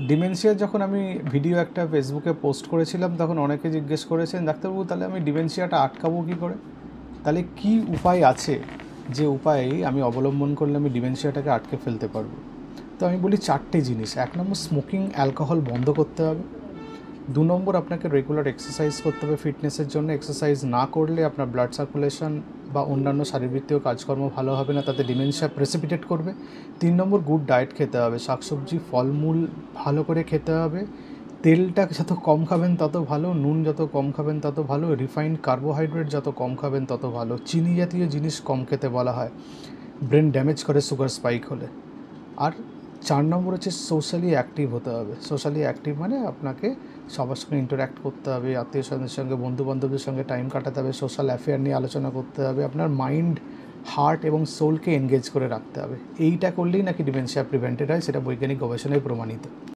Dementia যখন আমি video একটা ফেসবুকে পোস্ট করেছিলাম তখন অনেকে জিজ্ঞেস করেছেন, ডাক্তারবাবু তাহলে আমি ডিমেনশিয়াটা আটকাবো কী করে, তাহলে কি উপায় আছে যে উপায় আমি অবলম্বন করলে আমি ডিমেনশিয়াটাকে আটকে ফেলতে পারবো। তো আমি বলি 4টে জিনিস। 1 নম্বর, স্মোকিং অ্যালকোহল বন্ধ করতে হবে। 2 নম্বর, আপনাকে রেগুলার এক্সারসাইজ করতে হবে ফিটনেসের জন্য। এক্সারসাইজ না করলে আপনার ব্লাড সার্কুলেশন বা অন্যান্য শারীরবৃত্তীয় কাজকর্ম ভালো হবে না, তাতে ডিমেনশিয়া প্রেসিপিটেট করবে। 3 নম্বর, গুড ডায়েট খেতে হবে, শাকসবজি ফলমূল ভালো করে খেতে হবে। তেলটা যত কম খাবেন তত ভালো, নুন যত কম খাবেন তত ভালো, রিফাইন্ড কার্বোহাইড্রেট যত কম খাবেন তত ভালো, চিনি জাতীয় জিনিস কম খেতে বলা হয়, ব্রেন ড্যামেজ করে সুগার স্পাইক হলে। আর 4 নম্বর হচ্ছে সোশ্যালি অ্যাক্টিভ হতে হবে। সোশ্যালি অ্যাক্টিভ মানে আপনাকে সবার সঙ্গে ইন্টারঅ্যাক্ট করতে হবে, আত্মীয় স্বজনের সঙ্গে, বন্ধুবান্ধবদের সঙ্গে টাইম কাটাতে হবে, সোশ্যাল অ্যাফেয়ার নিয়ে আলোচনা করতে হবে, আপনার মাইন্ড, হার্ট এবং সোলকে এনগেজ করে রাখতে হবে। এইটা করলেই নাকি ডিমেনশিয়া প্রিভেন্টেড হয়, সেটা বৈজ্ঞানিক গবেষণায় প্রমাণিত।